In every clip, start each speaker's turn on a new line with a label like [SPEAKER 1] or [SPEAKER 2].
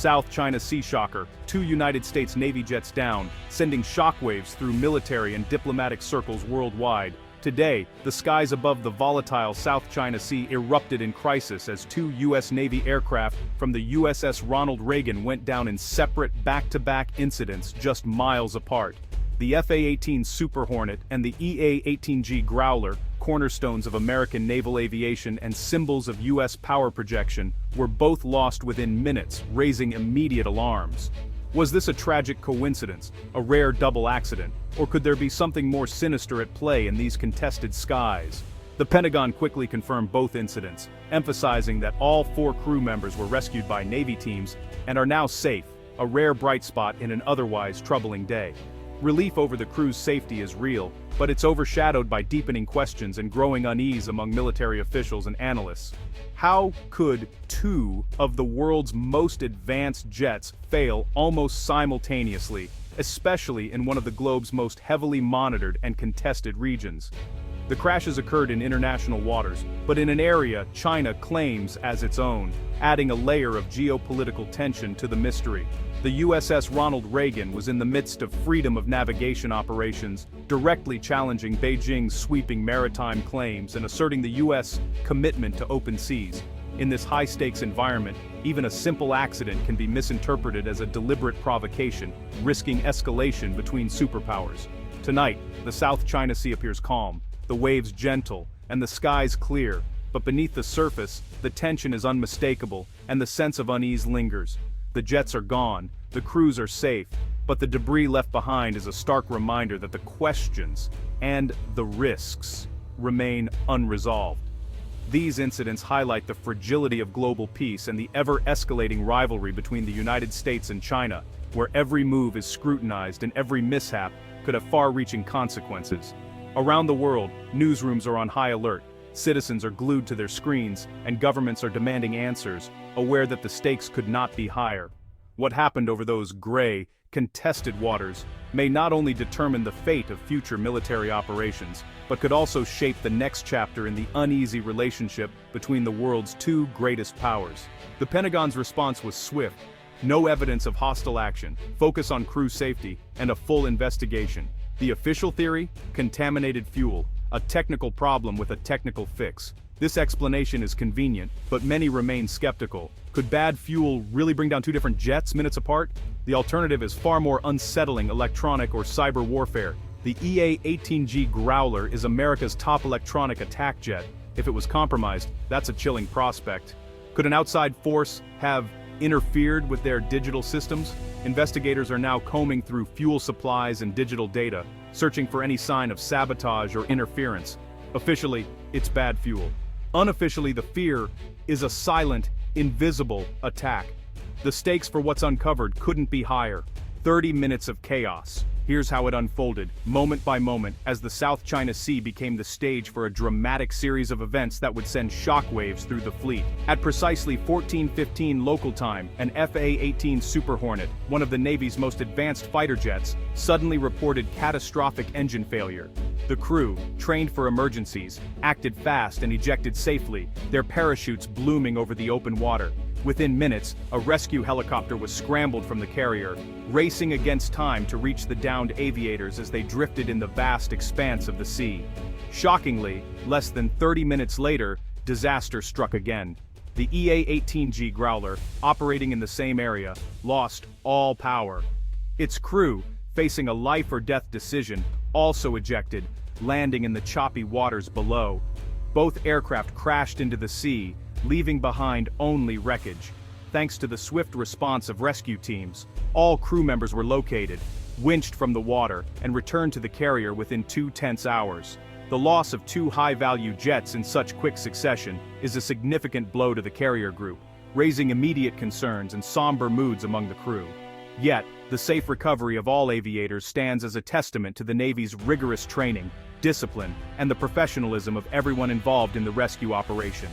[SPEAKER 1] South China Sea Shocker, 2 United States Navy jets down, sending shockwaves through military and diplomatic circles worldwide. Today, the skies above the volatile South China Sea erupted in crisis as 2 U.S. Navy aircraft from the USS Ronald Reagan went down in separate back-to-back incidents just miles apart. The FA-18 Super Hornet and the EA-18G Growler, cornerstones of American naval aviation and symbols of U.S. power projection, were both lost within minutes, raising immediate alarms. Was this a tragic coincidence, a rare double accident, or could there be something more sinister at play in these contested skies? The Pentagon quickly confirmed both incidents, emphasizing that all 4 crew members were rescued by Navy teams and are now safe, a rare bright spot in an otherwise troubling day. Relief over the crew's safety is real, but it's overshadowed by deepening questions and growing unease among military officials and analysts. How could 2 of the world's most advanced jets fail almost simultaneously, especially in one of the globe's most heavily monitored and contested regions? The crashes occurred in international waters, but in an area China claims as its own, adding a layer of geopolitical tension to the mystery. The USS Ronald Reagan was in the midst of freedom of navigation operations, directly challenging Beijing's sweeping maritime claims and asserting the U.S. commitment to open seas. In this high-stakes environment, even a simple accident can be misinterpreted as a deliberate provocation, risking escalation between superpowers. Tonight, the South China Sea appears calm, the waves gentle, and the skies clear, but beneath the surface, the tension is unmistakable, and the sense of unease lingers. The jets are gone, the crews are safe, but the debris left behind is a stark reminder that the questions and the risks remain unresolved. These incidents highlight the fragility of global peace and the ever-escalating rivalry between the United States and China, where every move is scrutinized and every mishap could have far-reaching consequences. Around the world, newsrooms are on high alert, citizens are glued to their screens, and governments are demanding answers, aware that the stakes could not be higher. What happened over those gray, contested waters may not only determine the fate of future military operations, but could also shape the next chapter in the uneasy relationship between the world's 2 greatest powers. The Pentagon's response was swift: no evidence of hostile action, focus on crew safety, and a full investigation. The official theory? Contaminated fuel, a technical problem with a technical fix. This explanation is convenient, but many remain skeptical. Could bad fuel really bring down 2 different jets minutes apart? The alternative is far more unsettling: electronic or cyber warfare. The EA-18G Growler is America's top electronic attack jet. If it was compromised, that's a chilling prospect. Could an outside force have interfered with their digital systems? Investigators are now combing through fuel supplies and digital data, searching for any sign of sabotage or interference. Officially, it's bad fuel. Unofficially, the fear is a silent, invisible attack. The stakes for what's uncovered couldn't be higher. 30 minutes of chaos. Here's how it unfolded, moment by moment, as the South China Sea became the stage for a dramatic series of events that would send shockwaves through the fleet. At precisely 14:15 local time, an FA-18 Super Hornet, one of the Navy's most advanced fighter jets, suddenly reported catastrophic engine failure. The crew, trained for emergencies, acted fast and ejected safely, their parachutes blooming over the open water. Within minutes, a rescue helicopter was scrambled from the carrier, racing against time to reach the downed aviators as they drifted in the vast expanse of the sea. Shockingly, less than 30 minutes later, disaster struck again. The EA-18G Growler, operating in the same area, lost all power. Its crew, facing a life-or-death decision, also ejected, landing in the choppy waters below. Both aircraft crashed into the sea, leaving behind only wreckage. Thanks to the swift response of rescue teams, all crew members were located, winched from the water, and returned to the carrier within 2 tense hours. The loss of 2 high-value jets in such quick succession is a significant blow to the carrier group, raising immediate concerns and somber moods among the crew. Yet, the safe recovery of all aviators stands as a testament to the Navy's rigorous training, discipline, and the professionalism of everyone involved in the rescue operation.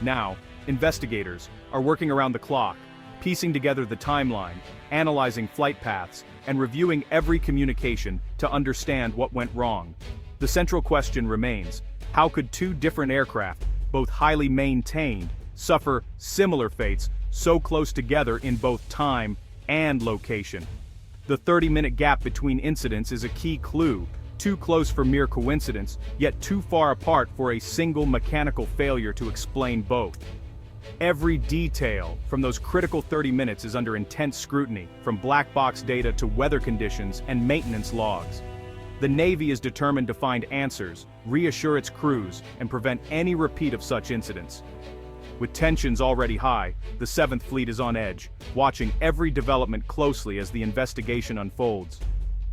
[SPEAKER 1] Now, investigators are working around the clock, piecing together the timeline, analyzing flight paths, and reviewing every communication to understand what went wrong. The central question remains: how could 2 different aircraft, both highly maintained, suffer similar fates so close together in both time and location. The 30-minute gap between incidents is a key clue, too close for mere coincidence, yet too far apart for a single mechanical failure to explain both. Every detail from those critical 30 minutes is under intense scrutiny, from black box data to weather conditions and maintenance logs. The Navy is determined to find answers, reassure its crews, and prevent any repeat of such incidents. With tensions already high, the 7th Fleet is on edge, watching every development closely as the investigation unfolds.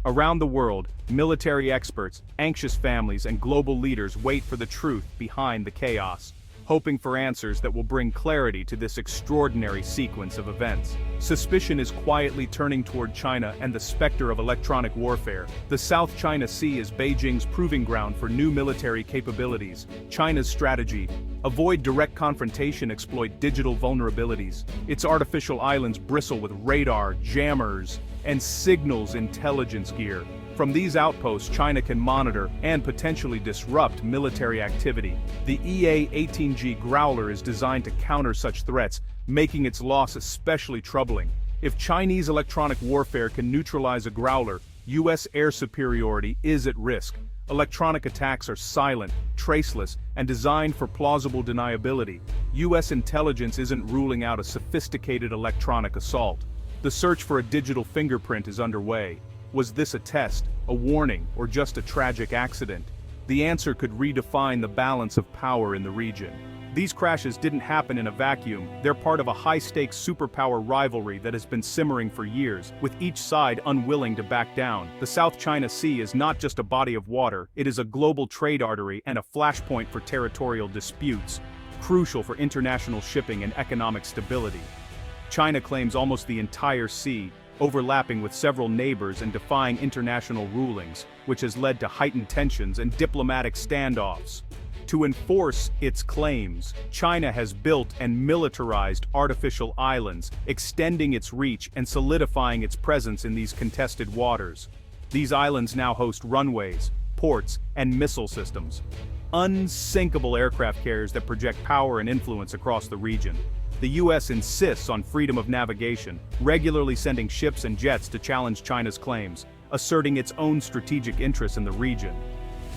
[SPEAKER 1] Around the world, military experts, anxious families, and global leaders wait for the truth behind the chaos, hoping for answers that will bring clarity to this extraordinary sequence of events. Suspicion is quietly turning toward China and the specter of electronic warfare. The South China Sea is Beijing's proving ground for new military capabilities. China's strategy: avoid direct confrontation, exploit digital vulnerabilities. Its artificial islands bristle with radar, jammers, and signals intelligence gear. From these outposts, China can monitor and potentially disrupt military activity. The EA-18G Growler is designed to counter such threats, making its loss especially troubling. If Chinese electronic warfare can neutralize a Growler, U.S. air superiority is at risk. Electronic attacks are silent, traceless, and designed for plausible deniability. U.S. intelligence isn't ruling out a sophisticated electronic assault. The search for a digital fingerprint is underway. Was this a test, a warning, or just a tragic accident? The answer could redefine the balance of power in the region. These crashes didn't happen in a vacuum. They're part of a high-stakes superpower rivalry that has been simmering for years, with each side unwilling to back down. The South China Sea is not just a body of water, it is a global trade artery and a flashpoint for territorial disputes, crucial for international shipping and economic stability. China claims almost the entire sea, overlapping with several neighbors and defying international rulings, which has led to heightened tensions and diplomatic standoffs. To enforce its claims, China has built and militarized artificial islands, extending its reach and solidifying its presence in these contested waters. These islands now host runways, ports, and missile systems, unsinkable aircraft carriers that project power and influence across the region. The U.S. insists on freedom of navigation, regularly sending ships and jets to challenge China's claims, asserting its own strategic interests in the region.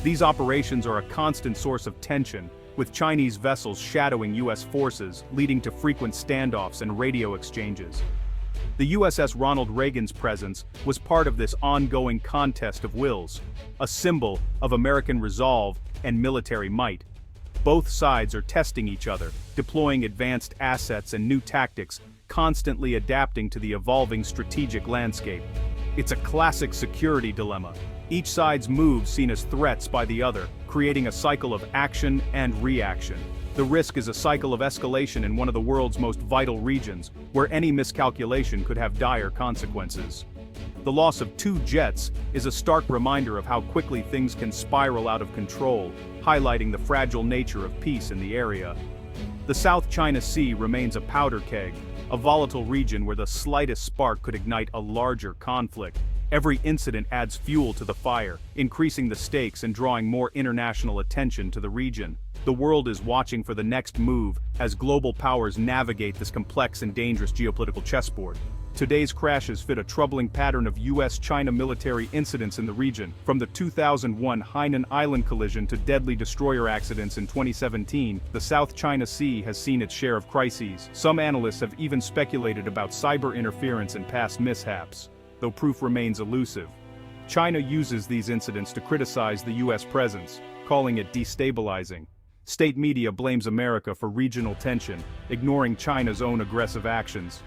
[SPEAKER 1] These operations are a constant source of tension, with Chinese vessels shadowing U.S. forces, leading to frequent standoffs and radio exchanges. The USS Ronald Reagan's presence was part of this ongoing contest of wills, a symbol of American resolve and military might. Both sides are testing each other, deploying advanced assets and new tactics, constantly adapting to the evolving strategic landscape. It's a classic security dilemma. Each side's moves seen as threats by the other, creating a cycle of action and reaction. The risk is a cycle of escalation in one of the world's most vital regions, where any miscalculation could have dire consequences. The loss of 2 jets is a stark reminder of how quickly things can spiral out of control, highlighting the fragile nature of peace in the area. The South China Sea remains a powder keg, a volatile region where the slightest spark could ignite a larger conflict. Every incident adds fuel to the fire, increasing the stakes and drawing more international attention to the region. The world is watching for the next move as global powers navigate this complex and dangerous geopolitical chessboard. Today's crashes fit a troubling pattern of U.S.-China military incidents in the region, from the 2001 Hainan Island collision to deadly destroyer accidents in 2017. The South China Sea has seen its share of crises. Some analysts have even speculated about cyber interference and past mishaps, though proof remains elusive. China uses these incidents to criticize the U.S. presence, calling it destabilizing. State media blames America for regional tension, ignoring China's own aggressive actions.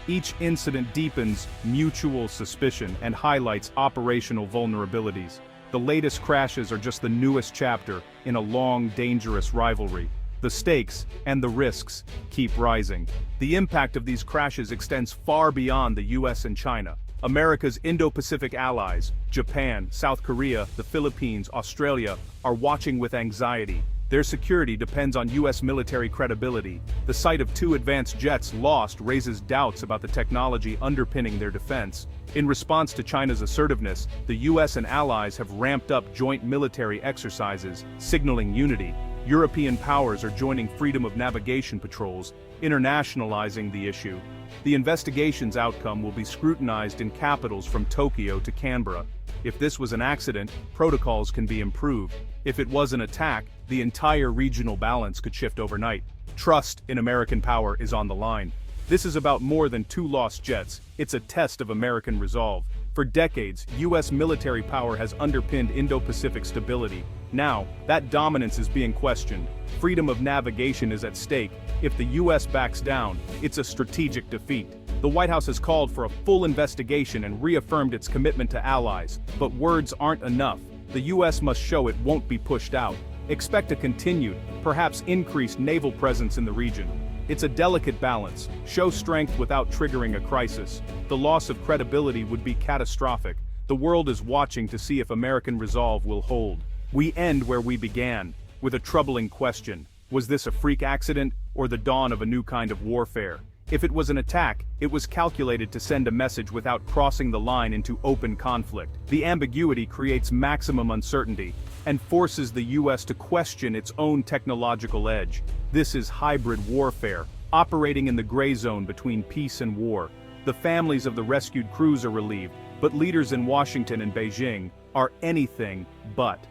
[SPEAKER 1] Each incident deepens mutual suspicion and highlights operational vulnerabilities. The latest crashes are just the newest chapter in a long, dangerous rivalry. The stakes and the risks keep rising. The impact of these crashes extends far beyond the US and China. America's Indo-Pacific allies, Japan, South Korea, the Philippines, Australia, are watching with anxiety. Their security depends on U.S. military credibility. The sight of 2 advanced jets lost raises doubts about the technology underpinning their defense. In response to China's assertiveness, the U.S. and allies have ramped up joint military exercises, signaling unity. European powers are joining freedom of navigation patrols, internationalizing the issue. The investigation's outcome will be scrutinized in capitals from Tokyo to Canberra. If this was an accident, protocols can be improved. If it was an attack, the entire regional balance could shift overnight. Trust in American power is on the line. This is about more than 2 lost jets, it's a test of American resolve. For decades, U.S. military power has underpinned Indo-Pacific stability. Now, that dominance is being questioned. Freedom of navigation is at stake. If the U.S. backs down, it's a strategic defeat. The White House has called for a full investigation and reaffirmed its commitment to allies. But words aren't enough. The U.S. must show it won't be pushed out. Expect a continued, perhaps increased naval presence in the region. It's a delicate balance. Show strength without triggering a crisis. The loss of credibility would be catastrophic. The world is watching to see if American resolve will hold. We end where we began, with a troubling question. Was this a freak accident, or the dawn of a new kind of warfare? If it was an attack, it was calculated to send a message without crossing the line into open conflict. The ambiguity creates maximum uncertainty, and forces the U.S. to question its own technological edge. This is hybrid warfare, operating in the gray zone between peace and war. The families of the rescued crews are relieved, but leaders in Washington and Beijing are anything but.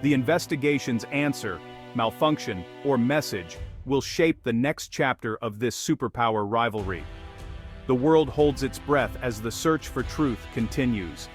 [SPEAKER 1] The investigation's answer, malfunction, or message will shape the next chapter of this superpower rivalry. The world holds its breath as the search for truth continues.